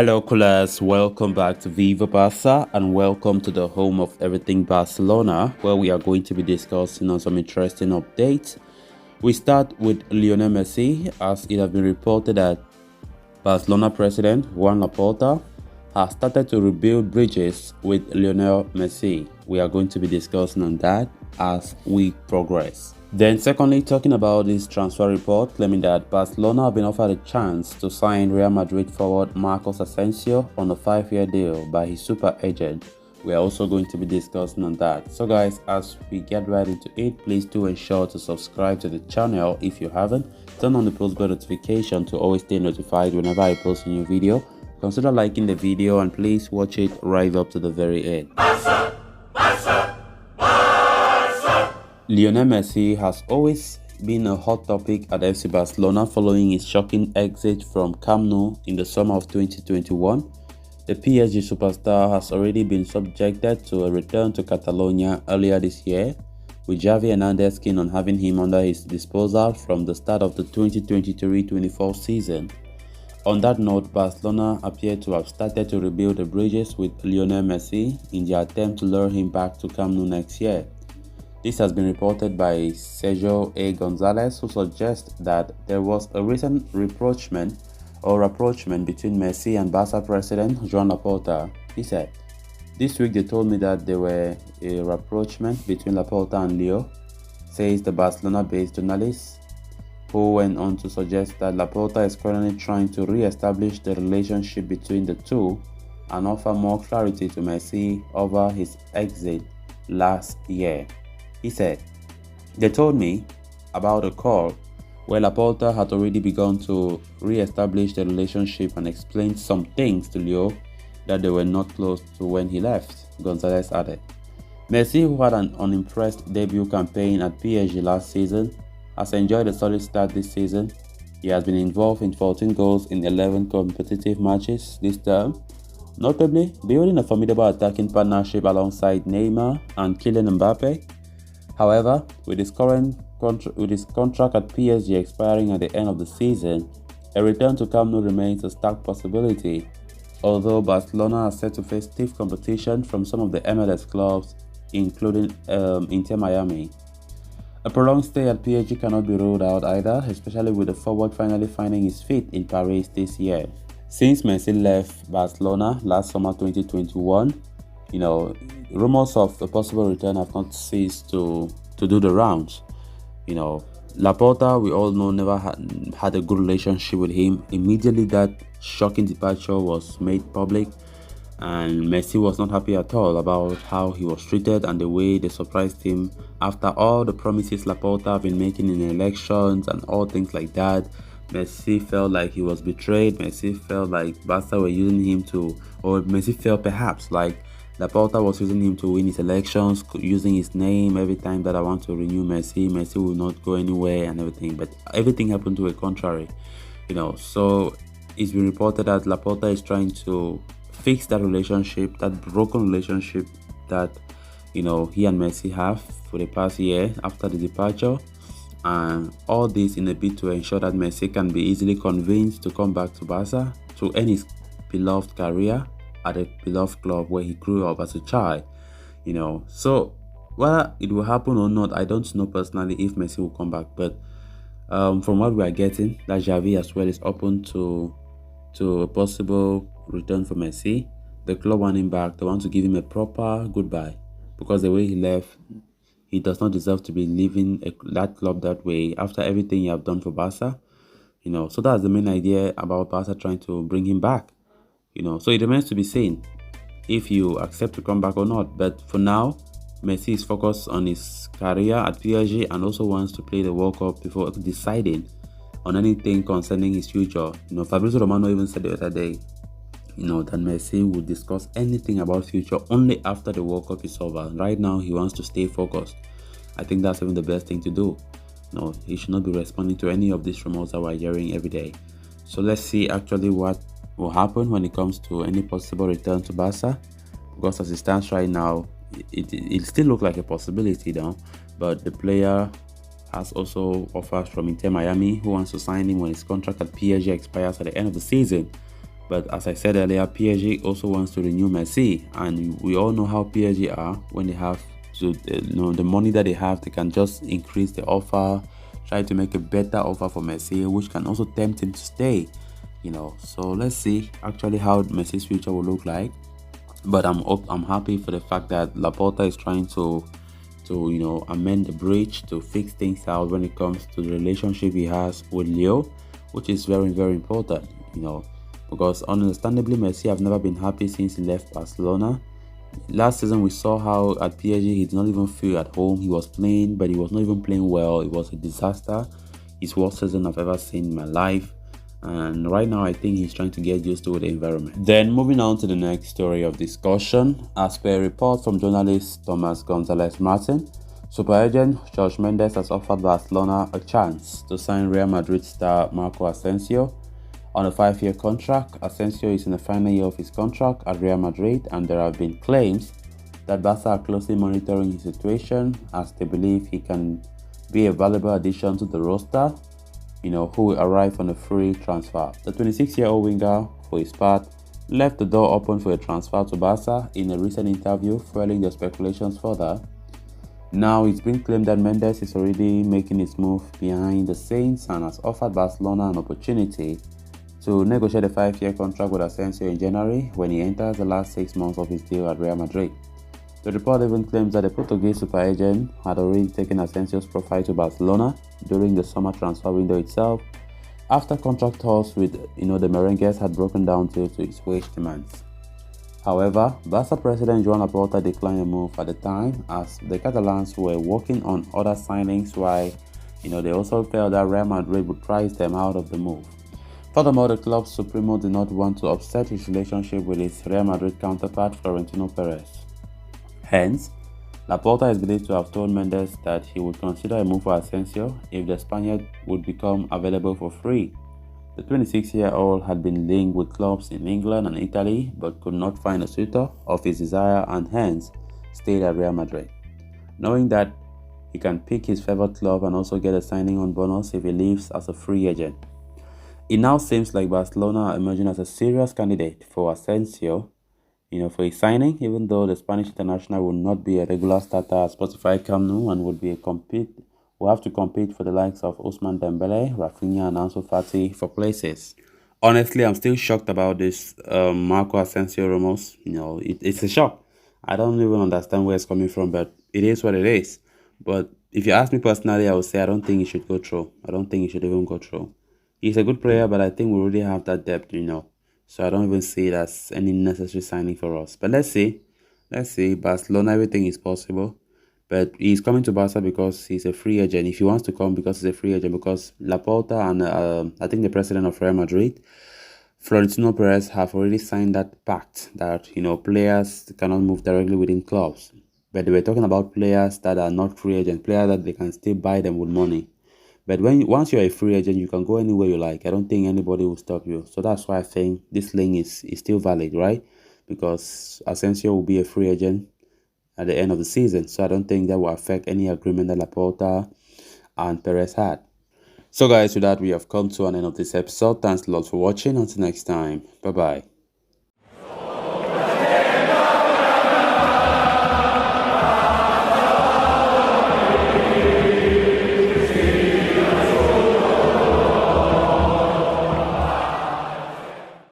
Hello, class. Welcome back to Viva Barca and welcome to the home of everything Barcelona, where we are going to be discussing on some interesting updates. We start with Lionel Messi, as it has been reported that Barcelona president Juan Laporta has started to rebuild bridges with Lionel Messi. We are going to be discussing on that as we progress. Then secondly, talking about this transfer report claiming that Barcelona have been offered a chance to sign Real Madrid forward Marcos Asensio on a 5-year deal by his super agent. We are also going to be discussing on that. So guys, as we get right into it, please do ensure to subscribe to the channel if you haven't. Turn on the post bell notification to always stay notified whenever I post a new video. Consider liking the video and please watch it right up to the very end. Barca! Barca! Barca! Lionel Messi has always been a hot topic at FC Barcelona following his shocking exit from Camp Nou in the summer of 2021. The PSG superstar has already been subjected to a return to Catalonia earlier this year, with Xavi Hernandez keen on having him under his disposal from the start of the 2023-24 season. On that note, Barcelona appear to have started to rebuild the bridges with Lionel Messi in their attempt to lure him back to Camp Nou next year. This has been reported by Sergio A. Gonzalez, who suggests that there was a recent rapprochement between Messi and Barca president Joan Laporta. He said, "This week they told me that there were a rapprochement between Laporta and Leo," says the Barcelona-based journalist, who went on to suggest that Laporta is currently trying to re-establish the relationship between the two and offer more clarity to Messi over his exit last year. He said, "They told me about a call where Laporta had already begun to re-establish the relationship and explained some things to Leo that they were not close to when he left," Gonzalez added. Messi, who had an unimpressed debut campaign at PSG last season, has enjoyed a solid start this season. He has been involved in 14 goals in 11 competitive matches this term, notably building a formidable attacking partnership alongside Neymar and Kylian Mbappe. However, with his contract at PSG expiring at the end of the season, a return to Camp Nou remains a stark possibility, although Barcelona are set to face stiff competition from some of the MLS clubs, including Inter Miami. A prolonged stay at PSG cannot be ruled out either, especially with the forward finally finding his feet in Paris this year. Since Messi left Barcelona last summer 2021, rumors of a possible return have not ceased to do the rounds. Laporta, we all know, never had a good relationship with him. Immediately that shocking departure was made public, and Messi was not happy at all about how he was treated and the way they surprised him after all the promises Laporta have been making in elections and all things like that. Messi felt like he was betrayed. Messi felt like Barca were using him Messi felt perhaps like Laporta was using him to win his elections, using his name every time that I want to renew Messi. Messi will not go anywhere and everything. But everything happened to a contrary, So it's been reported that Laporta is trying to fix that relationship, that broken relationship that he and Messi have for the past year after the departure, and all this in a bid to ensure that Messi can be easily convinced to come back to Barca to end his beloved career at a beloved club where he grew up as a child. So whether it will happen or not, I don't know personally if Messi will come back, but from what we are getting, that Xavi as well is open to a possible return for Messi. The club want him back. They want to give him a proper goodbye, because the way he left, he does not deserve to be leaving that club that way after everything he have done for Barca. So that's the main idea about Barca trying to bring him back. So it remains to be seen if you accept to come back or not. But for now, Messi is focused on his career at PSG and also wants to play the World Cup before deciding on anything concerning his future. Fabrizio Romano even said the other day, that Messi would discuss anything about future only after the World Cup is over. Right now, he wants to stay focused. I think that's even the best thing to do. He should not be responding to any of these rumors that we're hearing every day. So let's see actually what will happen when it comes to any possible return to Barca, because as it stands right now, it still looks like a possibility though, but the player has also offers from Inter Miami, who wants to sign him when his contract at PSG expires at the end of the season. But as I said earlier, PSG also wants to renew Messi, and we all know how PSG are. When they have the money that they have, they can just increase the offer, try to make a better offer for Messi, which can also tempt him to stay. So let's see actually how Messi's future will look like. But I'm happy for the fact that Laporta is trying to amend the bridge, to fix things out when it comes to the relationship he has with Leo, which is very, very important. Because understandably Messi have never been happy since he left Barcelona. Last season we saw how at PSG he did not even feel at home. He was playing, but he was not even playing well. It was a disaster. His worst season I've ever seen in my life. And right now I think he's trying to get used to the environment. Then moving on to the next story of discussion. As per a report from journalist Thomas Gonzalez Martin, super agent Jorge Mendes has offered Barcelona a chance to sign Real Madrid star Marco Asensio on a 5-year contract. Asensio is in the final year of his contract at Real Madrid, and there have been claims that Barca are closely monitoring his situation as they believe he can be a valuable addition to the roster, who will arrive on a free transfer. The 26-year-old winger, for his part, left the door open for a transfer to Barca in a recent interview, fueling the speculations further. Now it's been claimed that Mendes is already making his move behind the scenes and has offered Barcelona an opportunity to negotiate a 5-year contract with Asensio in January when he enters the last 6 months of his deal at Real Madrid. The report even claims that the Portuguese super agent had already taken Asensio's profile to Barcelona during the summer transfer window itself, after contract talks with the Merengues had broken down due to his wage demands. However, Barca president Joan Laporta declined the move at the time, as the Catalans were working on other signings, while they also felt that Real Madrid would price them out of the move. Furthermore, the club's Supremo did not want to upset his relationship with his Real Madrid counterpart Florentino Perez. Hence, Laporta is believed to have told Mendes that he would consider a move for Asensio if the Spaniard would become available for free. The 26-year-old had been linked with clubs in England and Italy but could not find a suitor of his desire and hence stayed at Real Madrid, knowing that he can pick his favorite club and also get a signing on bonus if he leaves as a free agent. It now seems like Barcelona are emerging as a serious candidate for Asensio, for his signing, even though the Spanish international will not be a regular starter at Spotify Camp Nou and will have to compete for the likes of Ousmane Dembele, Rafinha and Ansu Fati for places. Honestly, I'm still shocked about this Marco Asensio rumors. It's a shock. I don't even understand where it's coming from, but it is what it is. But if you ask me personally, I would say I don't think he should go through. I don't think he should even go through. He's a good player, but I think we already have that depth, So I don't even see it as any necessary signing for us. But let's see. Barcelona, everything is possible. But he's coming to Barca because he's a free agent. If he wants to come because he's a free agent, because Laporta and I think the president of Real Madrid, Florentino Perez, have already signed that pact that players cannot move directly within clubs. But they were talking about players that are not free agents, players that they can still buy them with money. But once you're a free agent, you can go anywhere you like. I don't think anybody will stop you. So that's why I think this link is still valid, right? Because Asensio will be a free agent at the end of the season. So I don't think that will affect any agreement that Laporta and Perez had. So guys, with that, we have come to an end of this episode. Thanks a lot for watching. Until next time. Bye-bye.